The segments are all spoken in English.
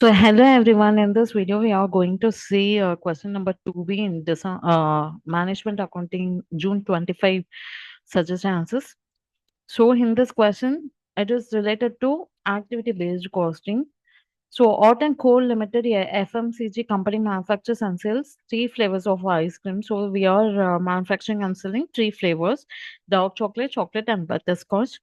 So hello everyone. In this video, we are going to see question number 2B in this management accounting June 25 suggested answers. So in this question, it is related to activity based costing. So Hot and Cold Limited, a FMCG company, manufactures and sells three flavors of ice cream. So we are manufacturing and selling three flavors: dark chocolate, chocolate, and butterscotch.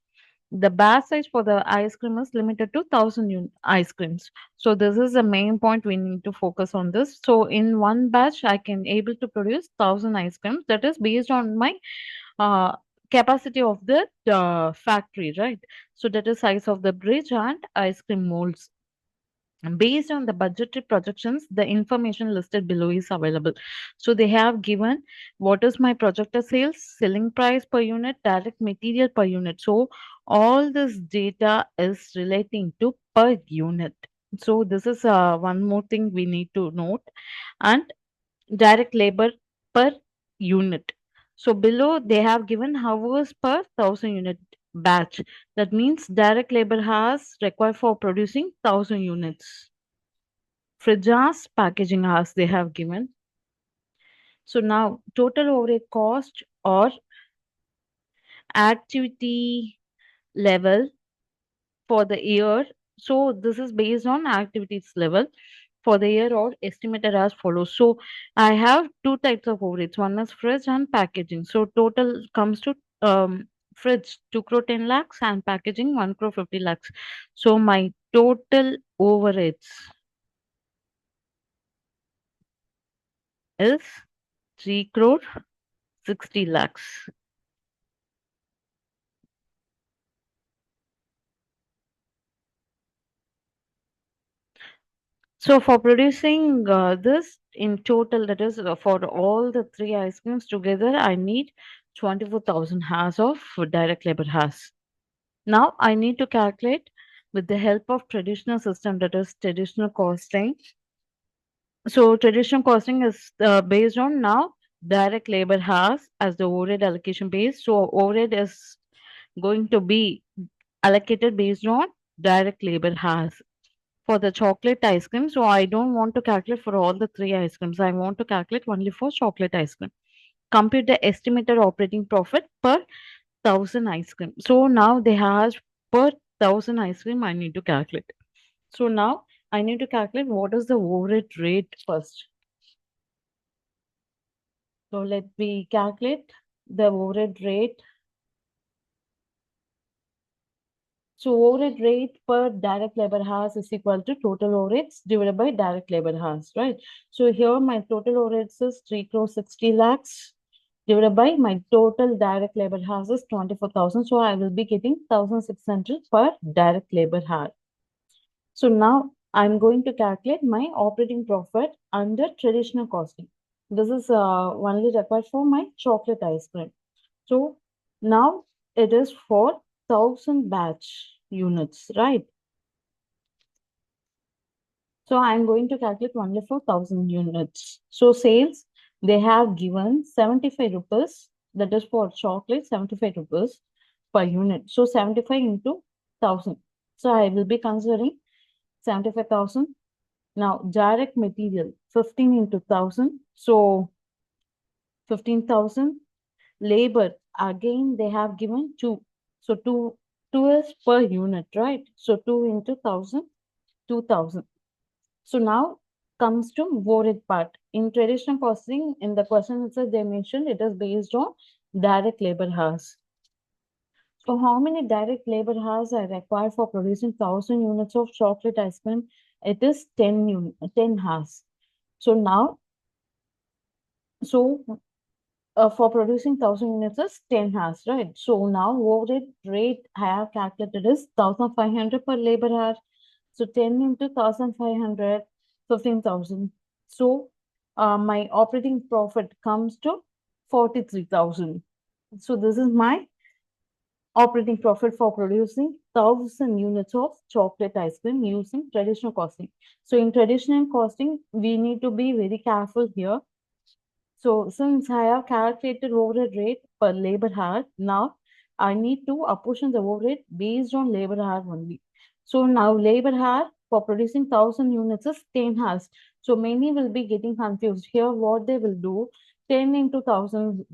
The batch size for the ice cream is limited to 1000 ice creams. So this is the main point we need to focus on this. So in one batch, I can able to produce 1000 ice creams. That is based on my uh, capacity of the factory, right? So that is size of the bridge and ice cream molds. Based on the budgetary projections, the information listed below is available. So they have given what is my projected sales, selling price per unit, direct material per unit. So all this data is relating to per unit. So this is one more thing we need to note, and direct labor per unit. So below they have given hours per 1000 unit batch. That means direct labor has required for producing 1000 units. Fridge hours, packaging hours they have given. So now total overhead cost or activity level for the year. So this is based on activities level for the year or estimated as follows. So I have two types of overheads. One is fridge and packaging. So total comes to fridge 2 crore 10 lakhs and packaging 1 crore 50 lakhs. So my total overheads is 3 crore 60 lakhs. So for producing this in total, that is for all the three ice creams together, I need 24,000 hours of direct labor hours. Now I need to calculate with the help of traditional system, that is traditional costing. So traditional costing is based on now direct labor hours as the overhead allocation base. So overhead is going to be allocated based on direct labor hours for the chocolate ice cream. So I don't want to calculate for all the three ice creams. I want to calculate only for chocolate ice cream. Compute the estimated operating profit per 1000 ice cream. So now they have per 1000 ice cream I need to calculate. So now I need to calculate what is the overhead rate first. So let me calculate the overhead rate. So overhead rate per direct labor hours is equal to total overheads divided by direct labor hours, right? So here my total overheads is 3 crore 60 lakhs divided by my total direct labor hours is 24,000. So I will be getting 1,600 per direct labor hour. So now I'm going to calculate my operating profit under traditional costing. This is only required for my chocolate ice cream. So now it is for 1000 batch units, right? So I'm going to calculate only for 1000 units. So sales, they have given 75 rupees, that is for chocolate, 75 rupees per unit. So 75 into 1000. So I will be considering 75,000. Now direct material, 15 into 1000. So 15,000. Labor, again, they have given 2. So 2 is per unit, right? So 2 into 1000, 2000. So now comes to worried part. In traditional costing, in the question itself, they mentioned it is based on direct labor hours. So how many direct labor hours are required for producing 1000 units of chocolate ice cream? It is 10 hours. So now, so for producing 1000 units is 10 hours, right? So now overhead rate I have calculated is 1500 per labor hour. So 10 into 1500, 15,000. So my operating profit comes to 43,000. So this is my operating profit for producing 1000 units of chocolate ice cream using traditional costing. So in traditional costing, we need to be very careful here. So since I have calculated overhead rate per labor hour, now I need to apportion the overhead based on labor hour only. So now labor hour for producing 1,000 units is 10 hours. So many will be getting confused here. What they will do, 10 into 1,000.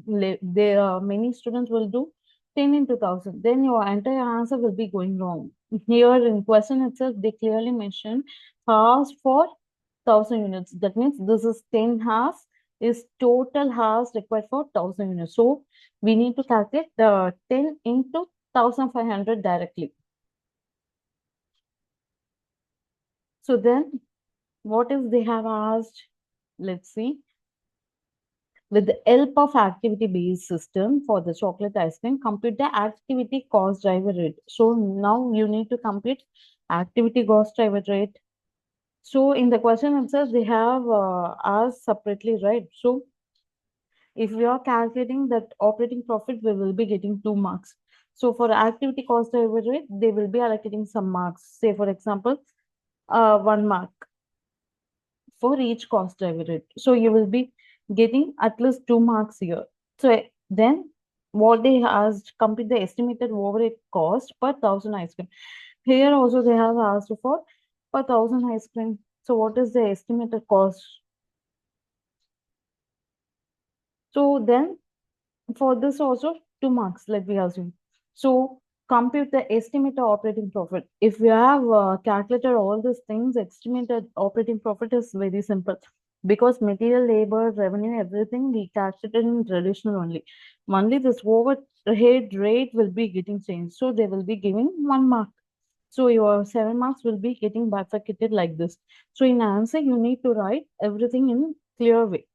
There many students will do 10 into 1,000. Then your entire answer will be going wrong. Here in question itself, they clearly mention hours for 1,000 units. That means this is 10 hours is total hours required for 1,000 units. So we need to calculate the 10 into 1,500 directly. So then what if they have asked, let's see, with the help of activity-based system for the chocolate ice cream, compute the activity cost driver rate. So now you need to compute activity cost driver rate. So in the question itself, they have asked separately, right? So if we are calculating that operating profit, we will be getting 2 marks. So for activity cost driver rate, they will be allocating some marks. Say for example, 1 mark for each cost driver rate. So you will be getting at least 2 marks here. So then what they asked, compute the estimated overhead cost per 1,000 ice cream. Here also they have asked for per 1,000 ice cream. So what is the estimated cost? So then for this also 2 marks, let me assume. So compute the estimated operating profit. If we have calculated all these things, estimated operating profit is very simple because material, labor, revenue, everything we calculated in traditional only. Only this overhead rate will be getting changed. So they will be giving 1 mark. So your 7 marks will be getting bifurcated like this. So in answer, you need to write everything in clear way.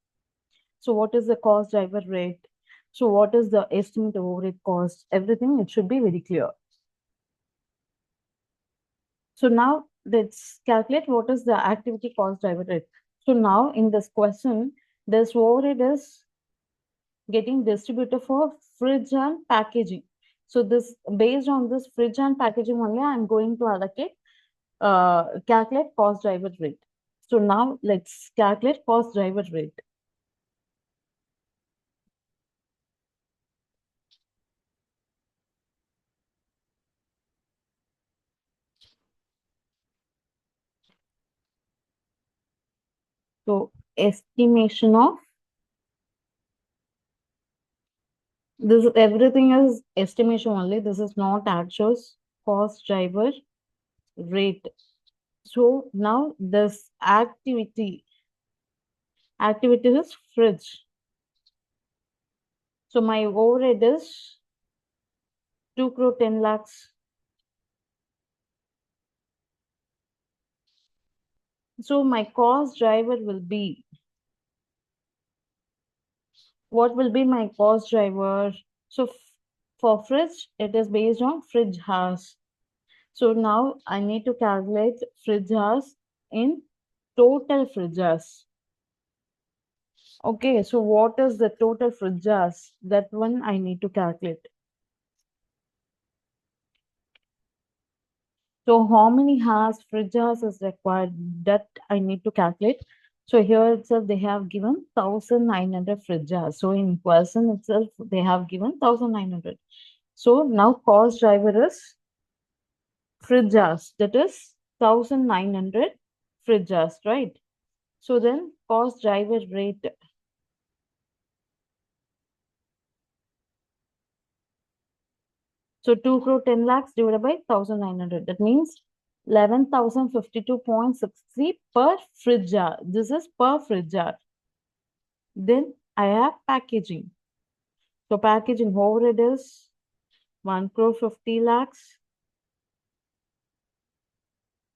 So what is the cost driver rate? So what is the estimate of overhead cost? Everything, it should be very clear. So now let's calculate what is the activity cost driver rate. So now in this question, this overhead is getting distributed for fridge and packaging. So this based on this fridge and packaging only, I'm going to allocate calculate cost driver rate. So now let's calculate cost driver rate. So estimation of this, everything is estimation only. This is not actuals cost driver rate. So now this activity is fridge. So my overhead is 2 crore 10 lakhs. So my cost driver will be, what will be my cost driver? So for fridge, it is based on fridge hours. So now I need to calculate fridge hours in total fridge hours. Okay, so what is the total fridge hours? That one I need to calculate. So how many hours fridge hours is required? That I need to calculate. So here itself they have given 1,900 fridge hours. So in question itself they have given 1,900. So now cost driver is fridge hours. That is 1,900 fridge hours, right? So then cost driver rate. So 2 crore 10 lakhs divided by 1,900. That means 11,052.63 per fridge jar. This is per fridge jar. Then I have packaging. So packaging overhead is 1 crore 50 lakhs.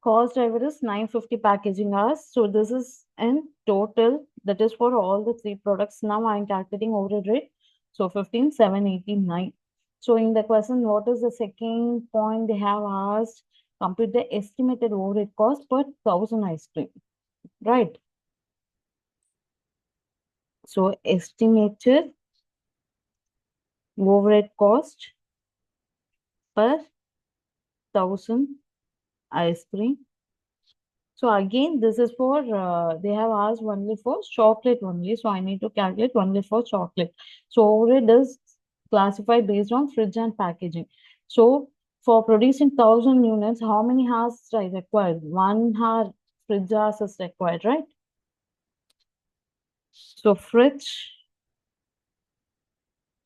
Cost driver is 950 packaging hours. So this is in total. That is for all the three products. Now I am calculating overhead rate. So 15,789. So in the question, what is the second point they have asked? Compute the estimated overhead cost per 1,000 ice cream, right? So estimated overhead cost per 1,000 ice cream. So again, this is for, they have asked only for chocolate only. So I need to calculate only for chocolate. So overhead is classified based on fridge and packaging. So For producing 1,000 units, how many hours I required? 1 hour fridge hours is required, right? So fridge,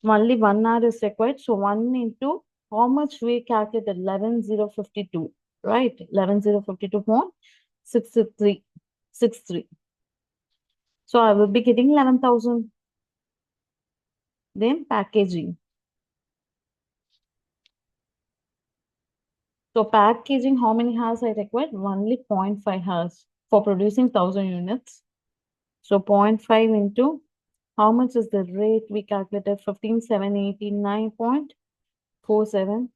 only 1 hour is required. So 1 into how much we calculated? 11,052, right? 11,052.63. So I will be getting 11,000. Then packaging. So packaging, how many hours I required? Only 0.5 hours for producing 1,000 units. So 0.5 into how much is the rate we calculated? 15,789.47.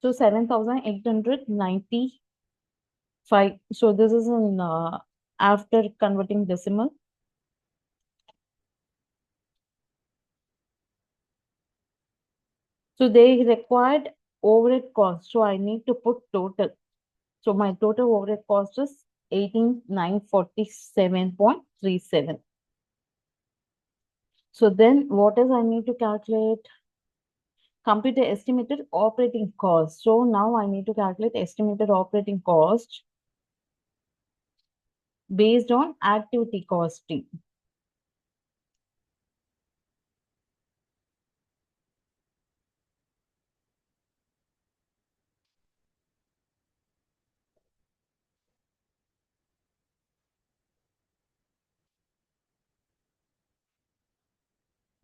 So 7,895. So this is in after converting decimal. So they required overhead cost. So I need to put total. So my total overhead cost is 18,947.37. So then what is I need to calculate? Compute the estimated operating cost. So now I need to calculate estimated operating cost based on activity costing.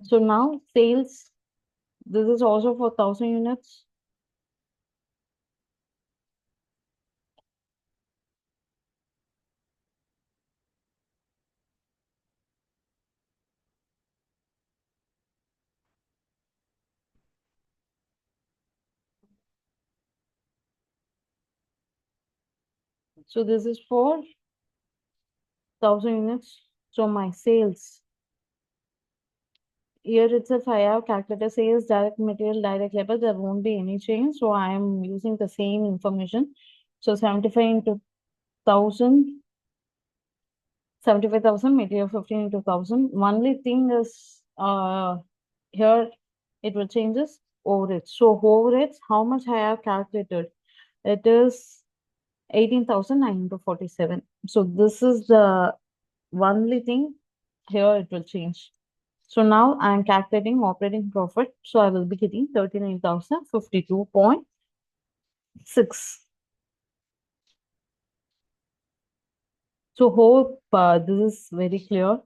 So now sales, this is also for 1,000 units. So this is for 1,000 units. So my sales, here itself I have calculated sales, direct material, direct labor, there won't be any change. So I am using the same information. So 75 into 1,000, 75,000, material 15 into 1,000. Only thing is here it will changes overheads. So overheads, how much I have calculated? It is 18,947. So this is the only thing here it will change. So now I am calculating operating profit. So I will be getting 39,052.6. So hope this is very clear.